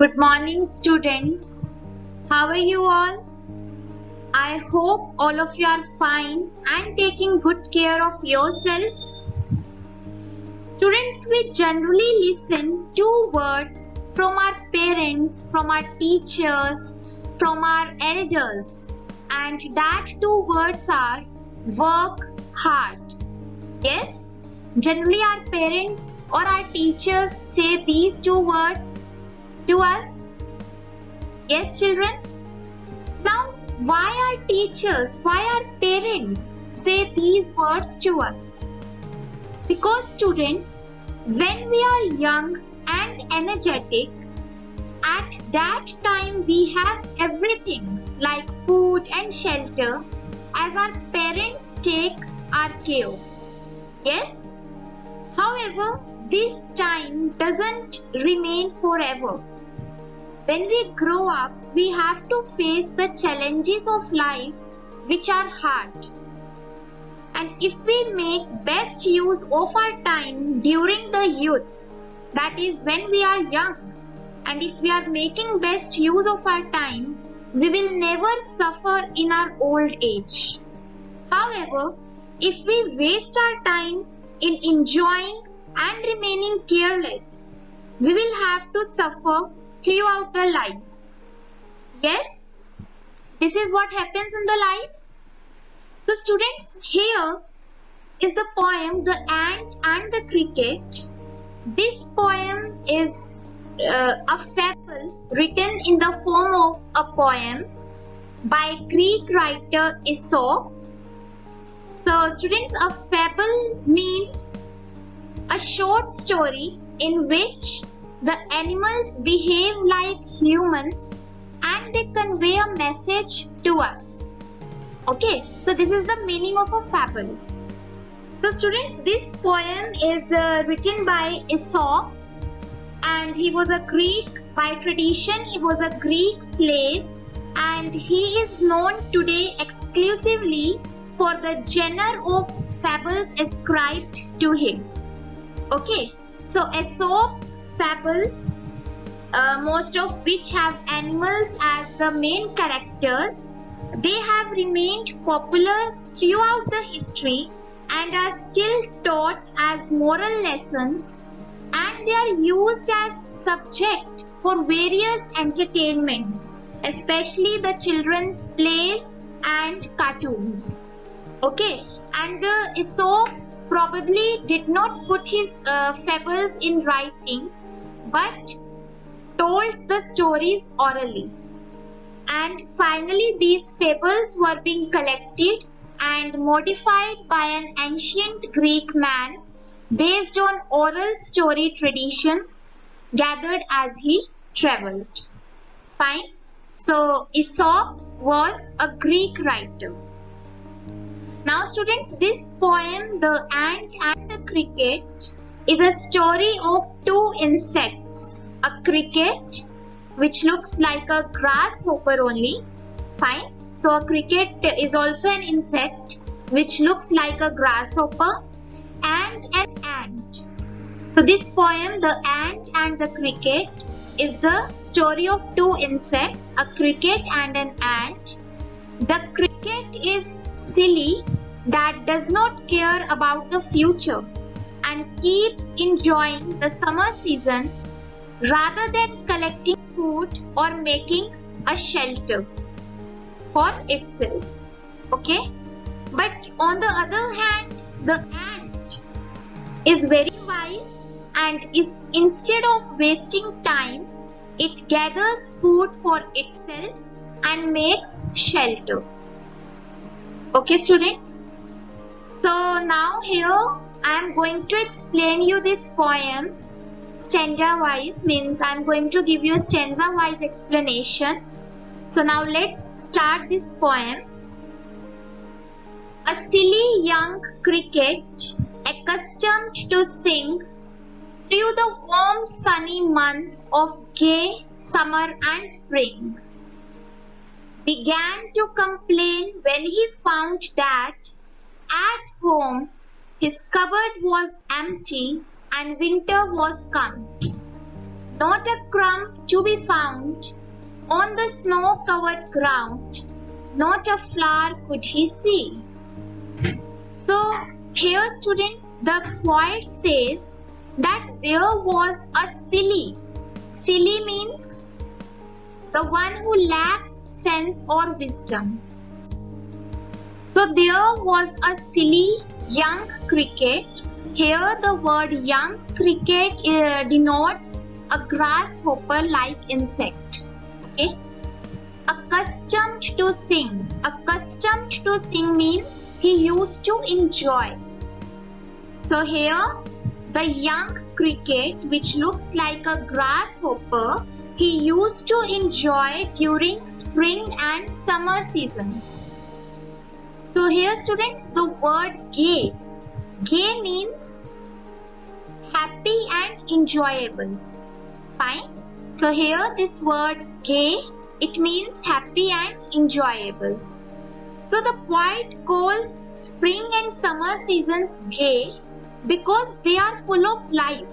Good morning, students. How are you all? I hope all of you are fine and taking good care of yourselves. Students, we generally listen to words from our parents, from our teachers, from our elders, and that two words are work hard. Yes, generally our parents or our teachers say these two words to us. Yes, children? Now, why our teachers, why our parents say these words to us? Because students, when we are young and energetic, at that time we have everything like food and shelter as our parents take our care. Yes? However, this time doesn't remain forever. When we grow up, we have to face the challenges of life which are hard. And if we make best use of our time during the youth, that is when we are young, and if we are making best use of our time, we will never suffer in our old age. However, if we waste our time in enjoying and remaining careless, we will have to suffer throughout the life. Yes, this is what happens in the life. So students, here is the poem The Ant and the Cricket. This poem is a fable written in the form of a poem by Greek writer Aesop. So students, a fable means a short story in which the animals behave like humans and they convey a message to us. Okay, so this is the meaning of a fable. So students, this poem is written by Aesop, and he was a Greek, by tradition he was a Greek slave, and he is known today exclusively for the genre of fables ascribed to him. Okay, so Aesop's fables, most of which have animals as the main characters, they have remained popular throughout the history and are still taught as moral lessons, and they are used as subject for various entertainments, especially the children's plays and cartoons. Okay, and the Aesop probably did not put his fables in writing but told the stories orally. And finally these fables were being collected and modified by an ancient Greek man based on oral story traditions gathered as he traveled. Fine. So Aesop was a Greek writer. Now students, this poem The Ant and the Cricket is a story of two insects. A cricket which looks like a grasshopper only. Fine. So a cricket is also an insect which looks like a grasshopper, and an ant. So this poem, The Ant and the Cricket, is the story of two insects, a cricket and an ant. The cricket is silly, that does not care about the future and keeps enjoying the summer season rather than collecting food or making a shelter for itself. Okay? But on the other hand, the ant is very wise and is, instead of wasting time, it gathers food for itself and makes shelter. Okay, students? So now here I am going to explain you this poem stanza wise, means I am going to give you a stanza wise explanation. So now let's start this poem. A silly young cricket, accustomed to sing through the warm sunny months of gay summer and spring, began to complain when he found that at home his cupboard was empty and winter was come. not a crumb to be found on the snow-covered ground, not a flower could he see. So here students, the poet says that there was a silly. Silly means the one who lacks sense or wisdom. So there was a silly young cricket. Here the word young cricket denotes a grasshopper-like insect. Okay. Accustomed to sing. Accustomed to sing means he used to enjoy. So here the young cricket, which looks like a grasshopper, he used to enjoy during spring and summer seasons. So here students, the word gay. Gay means happy and enjoyable. Fine. So here this word gay, it means happy and enjoyable. So the poet calls spring and summer seasons gay because they are full of life.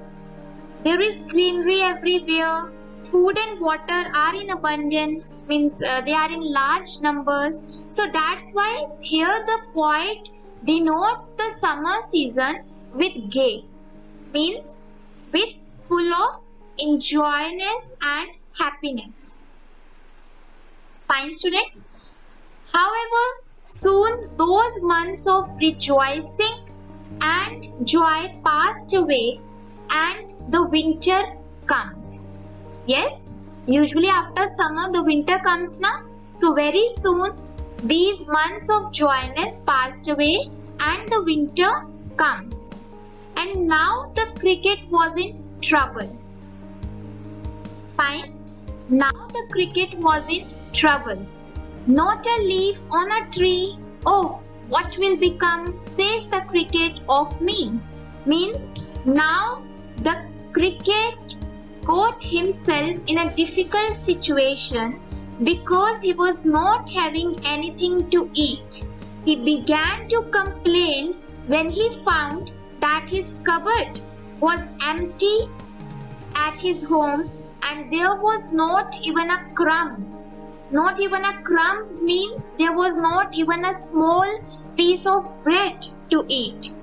There is greenery everywhere. Food and water are in abundance, means they are in large numbers. So that's why here the poet denotes the summer season with gay, means with full of enjoyness and happiness. Fine students. However, soon those months of rejoicing and joy passed away and the winter comes. Yes, usually after summer the winter comes now. So very soon these months of joyness passed away and the winter comes. And now the cricket was in trouble. Fine. Now the cricket was in trouble. Not a leaf on a tree. Oh, what will become, says the cricket, of me? Means now the cricket got himself in a difficult situation because he was not having anything to eat. He began to complain when he found that his cupboard was empty at his home and there was not even a crumb. Not even a crumb means there was not even a small piece of bread to eat.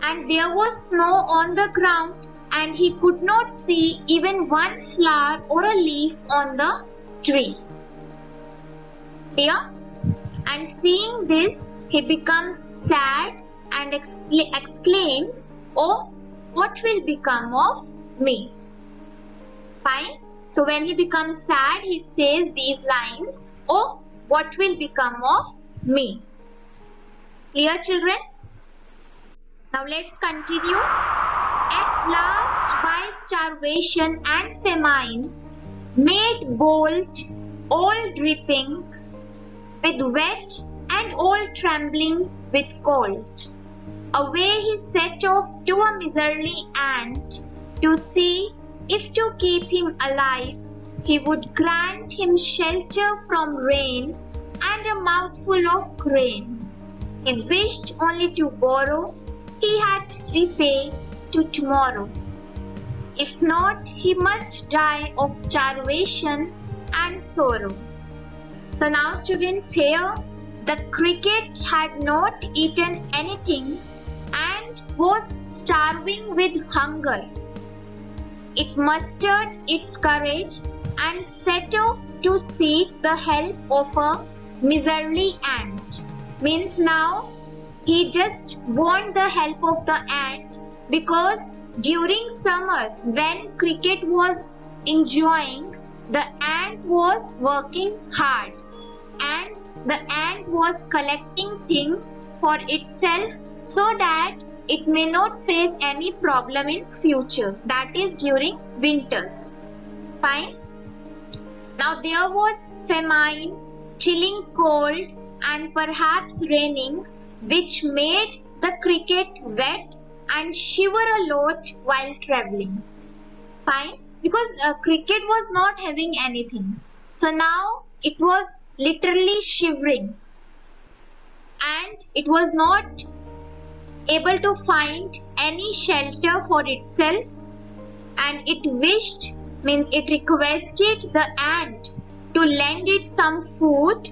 And there was snow on the ground and he could not see even one flower or a leaf on the tree. Clear? And seeing this, he becomes sad and exclaims, "Oh, what will become of me?" Fine. So when he becomes sad, he says these lines, "Oh, what will become of me?" Clear, children? Now let's continue. At last, by starvation and famine, made bold, all dripping with wet and all trembling with cold, away he set off to a miserly ant to see if to keep him alive he would grant him shelter from rain and a mouthful of grain. He wished only to borrow, he had to repay to tomorrow. If not, he must die of starvation and sorrow. So now students, here the cricket had not eaten anything and was starving with hunger. It mustered its courage and set off to seek the help of a miserly ant. Means now he just want the help of the ant, because during summers when cricket was enjoying, the ant was working hard and the ant was collecting things for itself so that it may not face any problem in future, that is during winters. Fine. Now there was famine, chilling cold and perhaps raining, which made the cricket wet and shiver a lot while travelling. Fine. Because cricket was not having anything. So now it was literally shivering and it was not able to find any shelter for itself and it wished means it requested the ant to lend it some food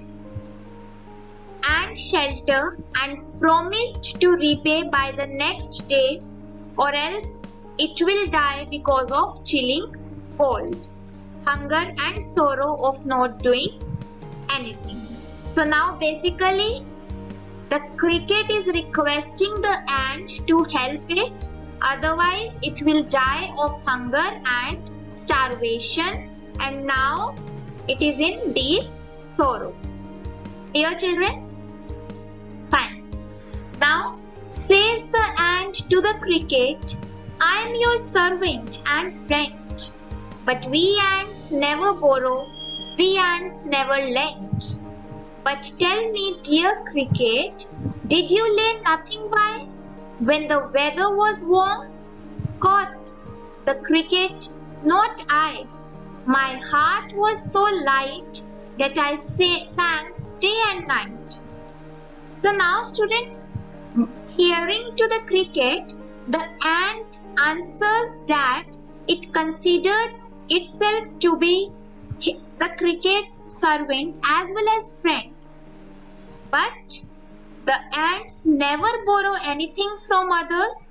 and shelter and promised to repay by the next day, or else it will die because of chilling cold, hunger and sorrow of not doing anything. So now basically the cricket is requesting the ant to help it, otherwise it will die of hunger and starvation, and now it is in deep sorrow. Dear children? Fine. Now says the ant to the cricket, I am your servant and friend, but we ants never borrow, we ants never lend. But tell me, dear cricket, did you lay nothing by when the weather was warm? Quoth the cricket, not I. My heart was so light that I sang day and night. So now students, hearing to the cricket, the ant answers that it considers itself to be the cricket's servant as well as friend. But the ants never borrow anything from others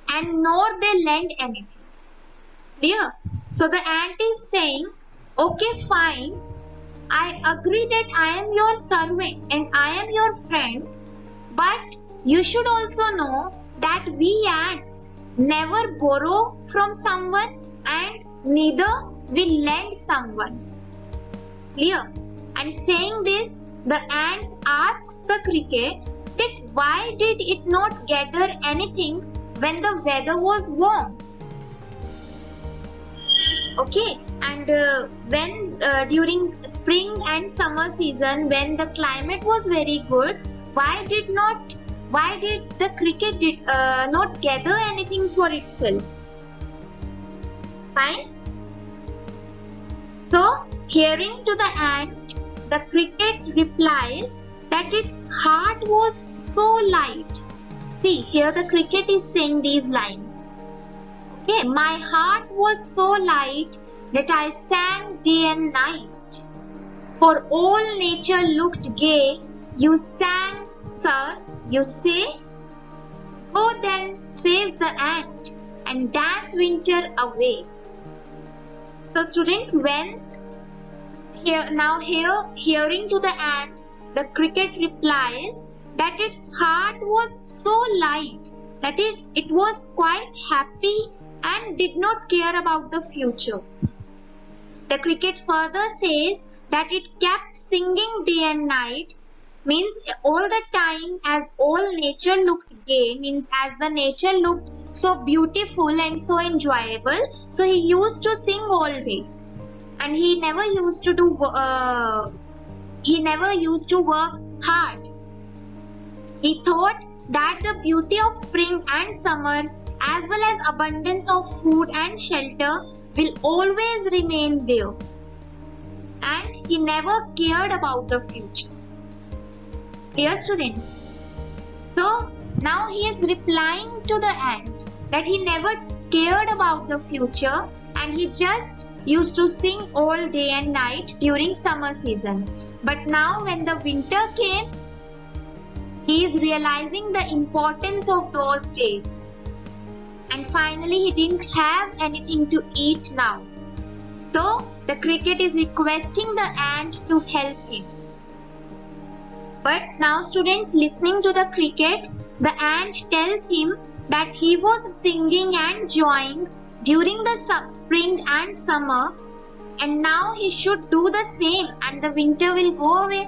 and nor they lend anything. Clear? So the ant is saying, okay, fine, I agree that I am your servant and I am your friend, but you should also know that we ants never borrow from someone and neither will lend someone. Clear? And saying this, the ant asks the cricket that why did it not gather anything when the weather was warm? Okay, and when during spring and summer season, when the climate was very good, why did the cricket not gather anything for itself? Fine. So hearing to the ant, the cricket replies that its heart was so light. See, here the cricket is saying these lines. Okay, my heart was so light that I sang day and night. For all nature looked gay, you sang, sir, you say? Go then, says the ant, and dance winter away. So students, when hearing to the ant, the cricket replies that its heart was so light, that is, it was quite happy and did not care about the future. The cricket further says that it kept singing day and night, means all the time as all nature looked gay, means as the nature looked so beautiful and so enjoyable, so he used to sing all day. And he never used to work hard. He thought that the beauty of spring and summer as well as abundance of food and shelter will always remain there. And he never cared about the future. Dear students, so now he is replying to the ant that he never cared about the future and he just used to sing all day and night during summer season. But now when the winter came, he is realizing the importance of those days. And finally he didn't have anything to eat now. So the cricket is requesting the ant to help him. But now students, listening to the cricket, the ant tells him that he was singing and enjoying during the spring and summer, and now he should do the same and the winter will go away.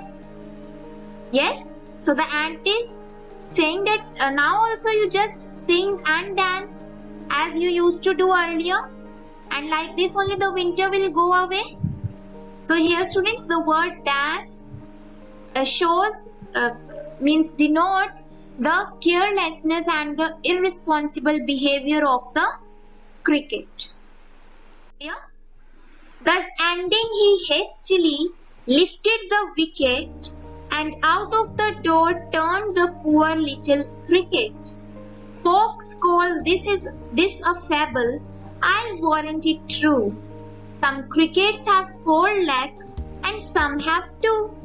Yes? So the ant is saying that now also you just sing and dance as you used to do earlier, and like this only the winter will go away. So here students, the word dance denotes the carelessness and the irresponsible behavior of the cricket. Yeah? Thus ending, he hastily lifted the wicket and out of the door turned the poor little cricket. Folks call this a fable, I'll warrant it true. Some crickets have 4 legs and some have 2.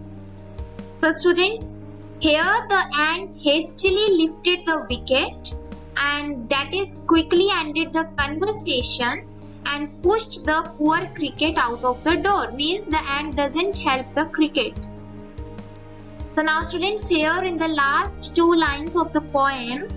So students, here the ant hastily lifted the wicket and that is quickly ended the conversation and pushed the poor cricket out of the door. Means the ant doesn't help the cricket. So now students, here in the last 2 lines of the poem,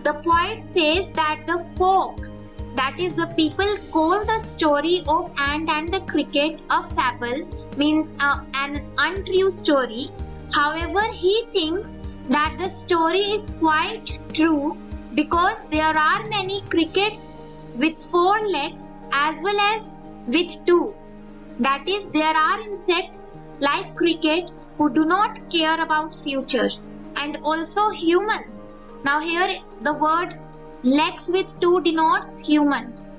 the poet says that the folks, that is the people, call the story of ant and the cricket a fable, means an untrue story. However, he thinks that the story is quite true because there are many crickets with 4 legs as well as with 2. That is, there are insects like cricket who do not care about future, and also humans. Now here the word legs with 2 denotes humans.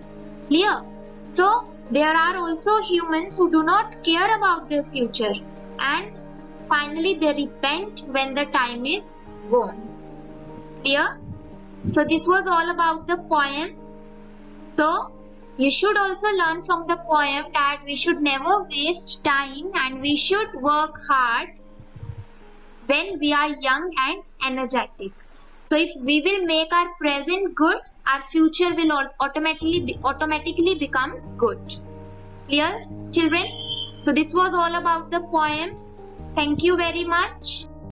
Clear? So there are also humans who do not care about their future, and finally they repent when the time is gone. Clear? So this was all about the poem. So you should also learn from the poem that we should never waste time and we should work hard when we are young and energetic. So if we will make our present good, our future will automatically becomes good. Clear, children? So this was all about the poem. Thank you very much.